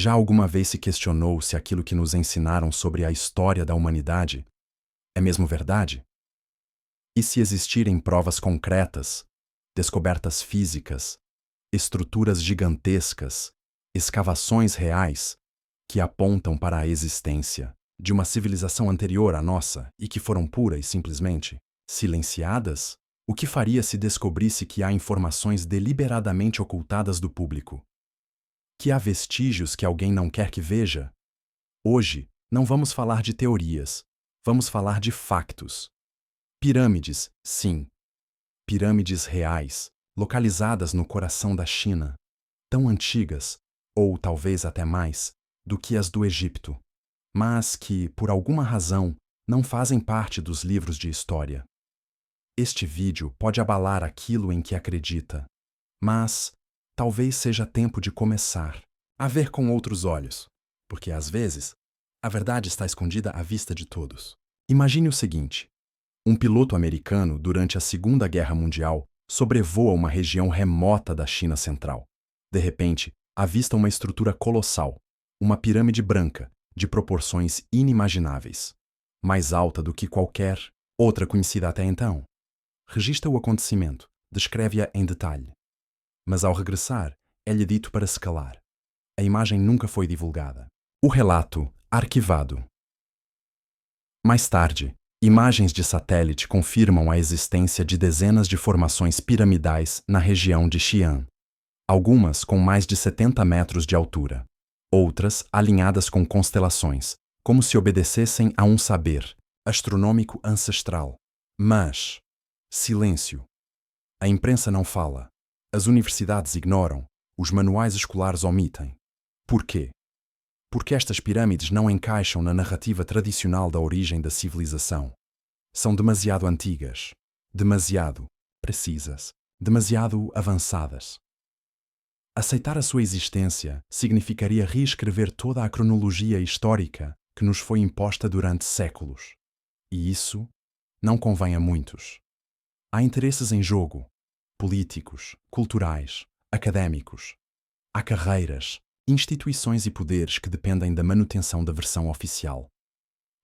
Já alguma vez se questionou se aquilo que nos ensinaram sobre a história da humanidade é mesmo verdade? E se existirem provas concretas, descobertas físicas, estruturas gigantescas, escavações reais que apontam para a existência de uma civilização anterior à nossa e que foram pura e simplesmente silenciadas? O que faria se descobrisse que há informações deliberadamente ocultadas do público? Que há vestígios que alguém não quer que veja? Hoje, não vamos falar de teorias, vamos falar de factos. Pirâmides, sim. Pirâmides reais, localizadas no coração da China, tão antigas, ou talvez até mais, do que as do Egito, mas que, por alguma razão, não fazem parte dos livros de história. Este vídeo pode abalar aquilo em que acredita, mas talvez seja tempo de começar a ver com outros olhos, porque às vezes a verdade está escondida à vista de todos. Imagine o seguinte: um piloto americano, durante a Segunda Guerra Mundial, sobrevoa uma região remota da China Central. De repente, avista uma estrutura colossal, uma pirâmide branca, de proporções inimagináveis, mais alta do que qualquer outra conhecida até então. Registra o acontecimento, descreve-a em detalhe. Mas ao regressar, é-lhe dito para se calar. A imagem nunca foi divulgada. O relato, arquivado. Mais tarde, imagens de satélite confirmam a existência de dezenas de formações piramidais na região de Xi'an. Algumas com mais de 70 metros de altura. Outras alinhadas com constelações, como se obedecessem a um saber astronômico ancestral. Mas silêncio. A imprensa não fala. As universidades ignoram. Os manuais escolares omitem. Por quê? Porque estas pirâmides não encaixam na narrativa tradicional da origem da civilização. São demasiado antigas, demasiado precisas, demasiado avançadas. Aceitar a sua existência significaria reescrever toda a cronologia histórica que nos foi imposta durante séculos. E isso não convém a muitos. Há interesses em jogo, políticos, culturais, académicos. Há carreiras, instituições e poderes que dependem da manutenção da versão oficial.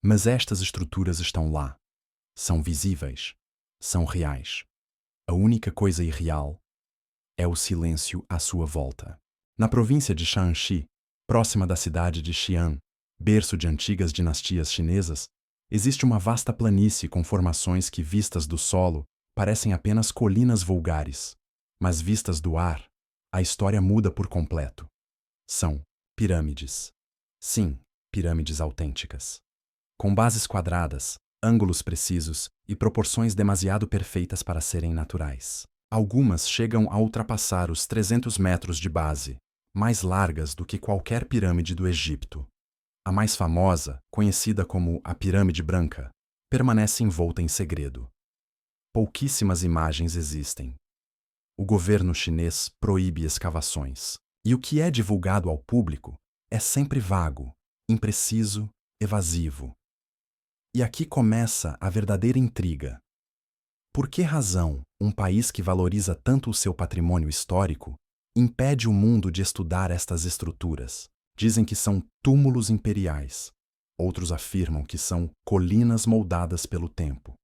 Mas estas estruturas estão lá. São visíveis. São reais. A única coisa irreal é o silêncio à sua volta. Na província de Shanxi, próxima da cidade de Xi'an, berço de antigas dinastias chinesas, existe uma vasta planície com formações que, vistas do solo, parecem apenas colinas vulgares. Mas vistas do ar, a história muda por completo. São pirâmides. Sim, pirâmides autênticas. Com bases quadradas, ângulos precisos e proporções demasiado perfeitas para serem naturais. Algumas chegam a ultrapassar os 300 metros de base, mais largas do que qualquer pirâmide do Egito. A mais famosa, conhecida como a Pirâmide Branca, permanece envolta em segredo. Pouquíssimas imagens existem. O governo chinês proíbe escavações. E o que é divulgado ao público é sempre vago, impreciso, evasivo. E aqui começa a verdadeira intriga. Por que razão um país que valoriza tanto o seu patrimônio histórico impede o mundo de estudar estas estruturas? Dizem que são túmulos imperiais. Outros afirmam que são colinas moldadas pelo tempo.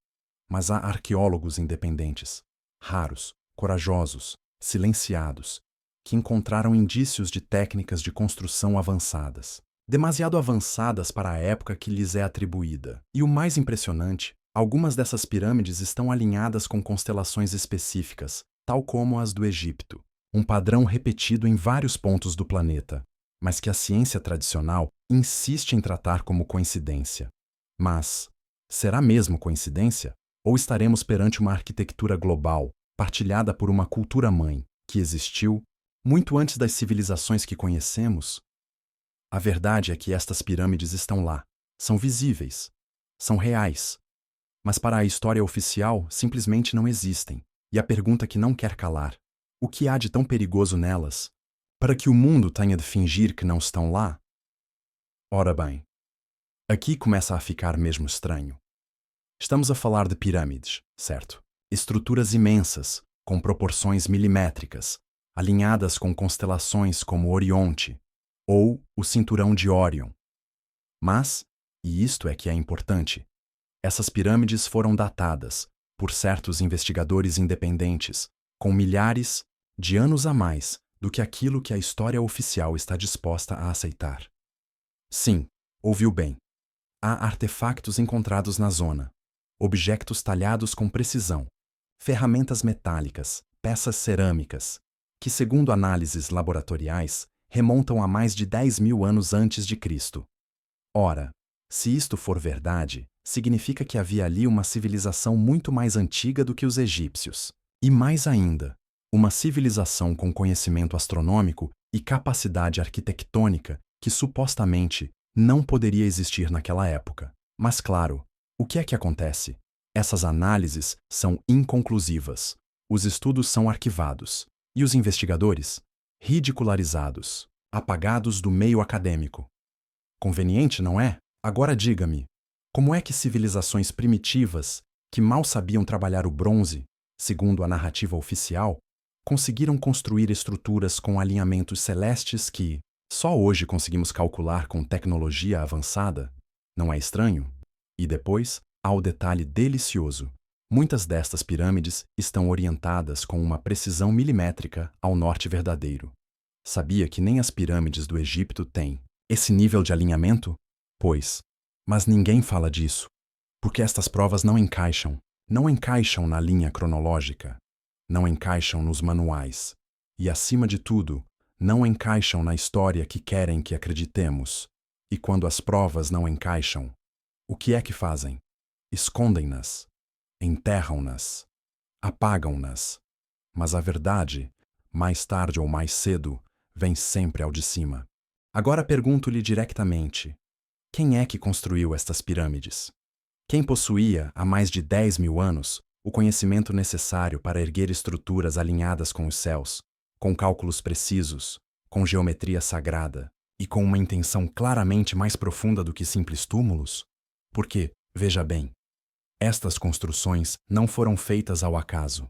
Mas há arqueólogos independentes, raros, corajosos, silenciados, que encontraram indícios de técnicas de construção avançadas. Demasiado avançadas para a época que lhes é atribuída. E o mais impressionante, algumas dessas pirâmides estão alinhadas com constelações específicas, tal como as do Egito, um padrão repetido em vários pontos do planeta, mas que a ciência tradicional insiste em tratar como coincidência. Mas será mesmo coincidência? Ou estaremos perante uma arquitetura global, partilhada por uma cultura-mãe, que existiu muito antes das civilizações que conhecemos? A verdade é que estas pirâmides estão lá, são visíveis, são reais, mas para a história oficial simplesmente não existem. E a pergunta que não quer calar: o que há de tão perigoso nelas, para que o mundo tenha de fingir que não estão lá? Ora bem, aqui começa a ficar mesmo estranho. Estamos a falar de pirâmides, certo? Estruturas imensas, com proporções milimétricas, alinhadas com constelações como Orionte, ou o cinturão de Órion. Mas, e isto é que é importante, essas pirâmides foram datadas, por certos investigadores independentes, com milhares de anos a mais do que aquilo que a história oficial está disposta a aceitar. Sim, ouviu bem. Há artefactos encontrados na zona, objetos talhados com precisão, ferramentas metálicas, peças cerâmicas, que, segundo análises laboratoriais, remontam a mais de 10.000 anos antes de Cristo. Ora, se isto for verdade, significa que havia ali uma civilização muito mais antiga do que os egípcios. E mais ainda, uma civilização com conhecimento astronômico e capacidade arquitetônica que supostamente não poderia existir naquela época. Mas claro, o que é que acontece? Essas análises são inconclusivas, os estudos são arquivados, e os investigadores, ridicularizados, apagados do meio acadêmico. Conveniente, não é? Agora diga-me, como é que civilizações primitivas, que mal sabiam trabalhar o bronze, segundo a narrativa oficial, conseguiram construir estruturas com alinhamentos celestes que só hoje conseguimos calcular com tecnologia avançada? Não é estranho? E depois, há o detalhe delicioso. Muitas destas pirâmides estão orientadas com uma precisão milimétrica ao norte verdadeiro. Sabia que nem as pirâmides do Egito têm esse nível de alinhamento? Pois, mas ninguém fala disso, porque estas provas não encaixam na linha cronológica, não encaixam nos manuais e, acima de tudo, não encaixam na história que querem que acreditemos. E quando as provas não encaixam, o que é que fazem? Escondem-nas, enterram-nas, apagam-nas. Mas a verdade, mais tarde ou mais cedo, vem sempre ao de cima. Agora pergunto-lhe diretamente: quem é que construiu estas pirâmides? Quem possuía, há mais de 10.000 anos, o conhecimento necessário para erguer estruturas alinhadas com os céus, com cálculos precisos, com geometria sagrada e com uma intenção claramente mais profunda do que simples túmulos? Porque, veja bem, estas construções não foram feitas ao acaso.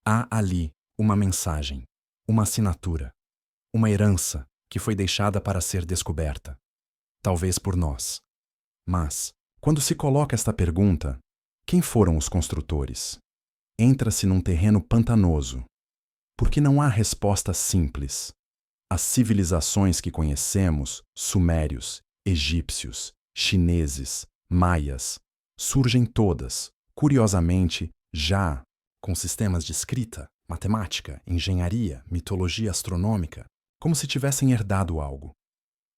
Há ali uma mensagem, uma assinatura, uma herança que foi deixada para ser descoberta, talvez por nós. Mas, quando se coloca esta pergunta, quem foram os construtores? Entra-se num terreno pantanoso, porque não há resposta simples. As civilizações que conhecemos, sumérios, egípcios, chineses, maias, surgem todas, curiosamente, já com sistemas de escrita, matemática, engenharia, mitologia astronômica, como se tivessem herdado algo,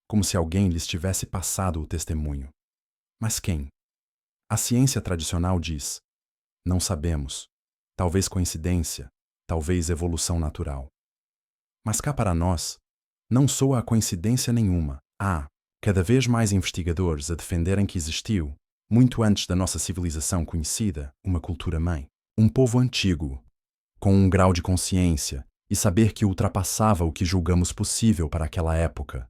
como se alguém lhes tivesse passado o testemunho. Mas quem? A ciência tradicional diz: não sabemos, talvez coincidência, talvez evolução natural. Mas cá para nós, não soa a coincidência nenhuma. Há cada vez mais investigadores a defenderem que existiu, muito antes da nossa civilização conhecida, uma cultura-mãe, um povo antigo, com um grau de consciência e saber que ultrapassava o que julgamos possível para aquela época.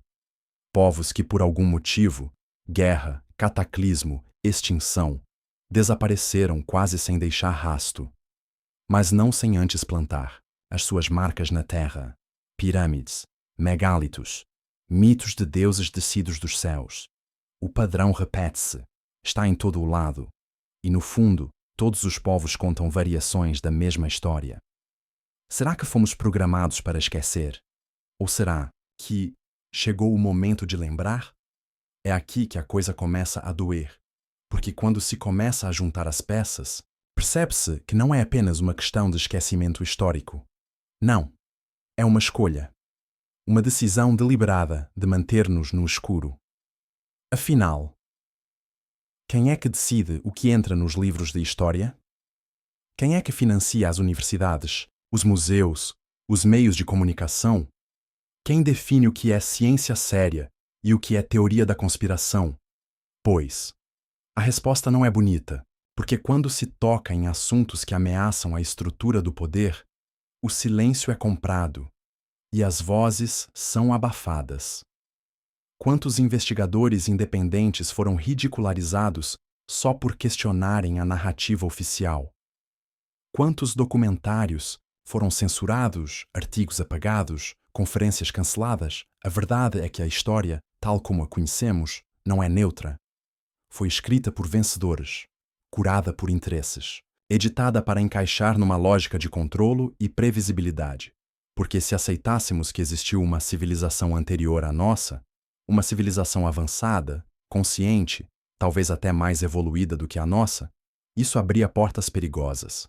Povos que, por algum motivo, guerra, cataclismo, extinção, desapareceram quase sem deixar rasto, mas não sem antes plantar as suas marcas na terra, pirâmides, megálitos, mitos de deuses descidos dos céus. O padrão repete-se, está em todo o lado, e no fundo, todos os povos contam variações da mesma história. Será que fomos programados para esquecer? Ou será que chegou o momento de lembrar? É aqui que a coisa começa a doer, porque quando se começa a juntar as peças, percebe-se que não é apenas uma questão de esquecimento histórico. Não, é uma escolha, uma decisão deliberada de manter-nos no escuro. Afinal, quem é que decide o que entra nos livros de história? Quem é que financia as universidades, os museus, os meios de comunicação? Quem define o que é ciência séria e o que é teoria da conspiração? Pois, a resposta não é bonita, porque quando se toca em assuntos que ameaçam a estrutura do poder, o silêncio é comprado e as vozes são abafadas. Quantos investigadores independentes foram ridicularizados só por questionarem a narrativa oficial? Quantos documentários foram censurados, artigos apagados, conferências canceladas, a verdade é que a história, tal como a conhecemos, não é neutra. Foi escrita por vencedores, curada por interesses, editada para encaixar numa lógica de controlo e previsibilidade. Porque se aceitássemos que existiu uma civilização anterior à nossa, uma civilização avançada, consciente, talvez até mais evoluída do que a nossa, isso abria portas perigosas.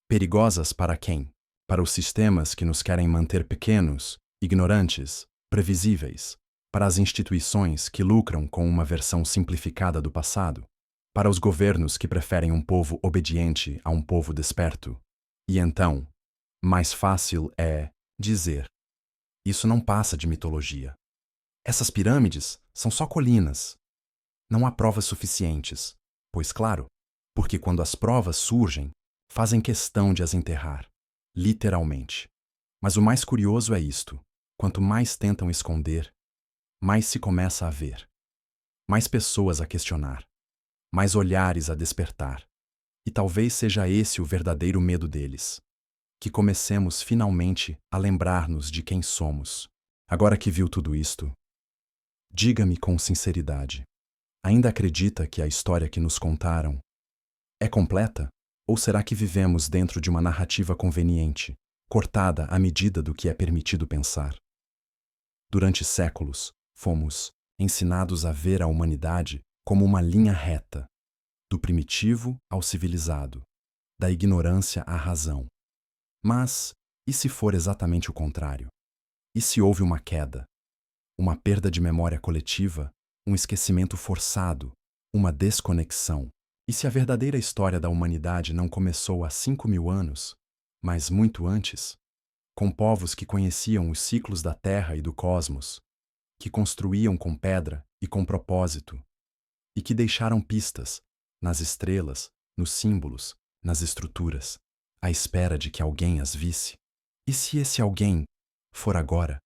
Perigosas para quem? Para os sistemas que nos querem manter pequenos, ignorantes, previsíveis, para as instituições que lucram com uma versão simplificada do passado, para os governos que preferem um povo obediente a um povo desperto. E então, mais fácil é dizer: isso não passa de mitologia. Essas pirâmides são só colinas. Não há provas suficientes, pois claro, porque quando as provas surgem, fazem questão de as enterrar, literalmente. Mas o mais curioso é isto: quanto mais tentam esconder, mais se começa a ver. Mais pessoas a questionar, mais olhares a despertar. E talvez seja esse o verdadeiro medo deles. Que comecemos finalmente a lembrar-nos de quem somos. Agora que viu tudo isto, diga-me com sinceridade: ainda acredita que a história que nos contaram é completa? Ou será que vivemos dentro de uma narrativa conveniente, cortada à medida do que é permitido pensar? Durante séculos, fomos ensinados a ver a humanidade como uma linha reta, do primitivo ao civilizado, da ignorância à razão. Mas, e se for exatamente o contrário? E se houve uma queda, uma perda de memória coletiva, um esquecimento forçado, uma desconexão? E se a verdadeira história da humanidade não começou há 5.000 anos, mas muito antes, com povos que conheciam os ciclos da Terra e do cosmos, que construíam com pedra e com propósito, e que deixaram pistas nas estrelas, nos símbolos, nas estruturas, à espera de que alguém as visse? E se esse alguém for agora?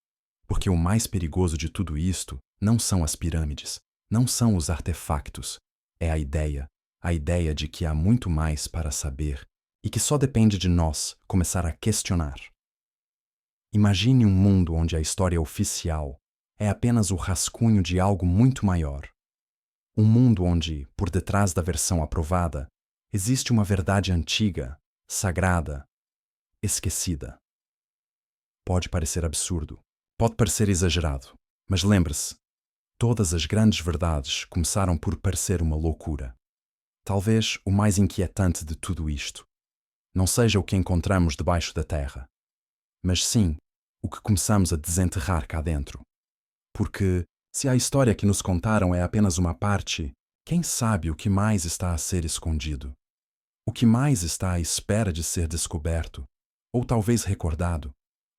Porque o mais perigoso de tudo isto não são as pirâmides, não são os artefactos, é a ideia de que há muito mais para saber e que só depende de nós começar a questionar. Imagine um mundo onde a história oficial é apenas o rascunho de algo muito maior. Um mundo onde, por detrás da versão aprovada, existe uma verdade antiga, sagrada, esquecida. Pode parecer absurdo, pode parecer exagerado, mas lembre-se, todas as grandes verdades começaram por parecer uma loucura. Talvez o mais inquietante de tudo isto não seja o que encontramos debaixo da terra, mas sim o que começamos a desenterrar cá dentro. Porque, se a história que nos contaram é apenas uma parte, quem sabe o que mais está a ser escondido? O que mais está à espera de ser descoberto, ou talvez recordado?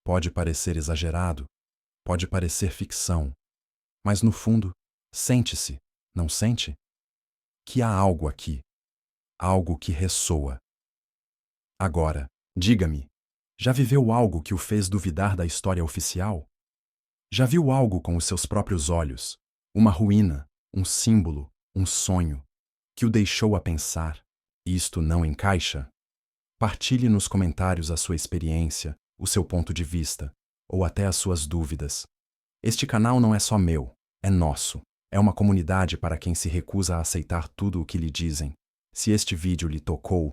Pode parecer exagerado, pode parecer ficção, mas no fundo, sente-se, não sente? Que há algo aqui, algo que ressoa. Agora, diga-me, já viveu algo que o fez duvidar da história oficial? Já viu algo com os seus próprios olhos, uma ruína, um símbolo, um sonho, que o deixou a pensar: isto não encaixa? Partilhe nos comentários a sua experiência, o seu ponto de vista, ou até as suas dúvidas. Este canal não é só meu, é nosso. É uma comunidade para quem se recusa a aceitar tudo o que lhe dizem. Se este vídeo lhe tocou,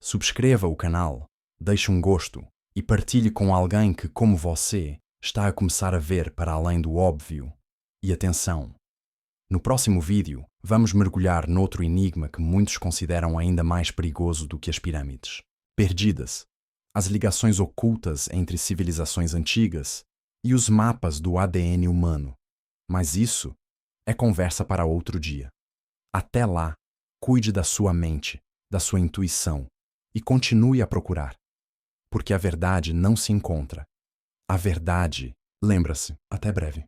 subscreva o canal, deixe um gosto e partilhe com alguém que, como você, está a começar a ver para além do óbvio. E atenção! No próximo vídeo, vamos mergulhar noutro enigma que muitos consideram ainda mais perigoso do que as pirâmides. Perdidas. As ligações ocultas entre civilizações antigas e os mapas do ADN humano. Mas isso é conversa para outro dia. Até lá, cuide da sua mente, da sua intuição e continue a procurar. Porque a verdade não se encontra. A verdade, lembra-se, até breve.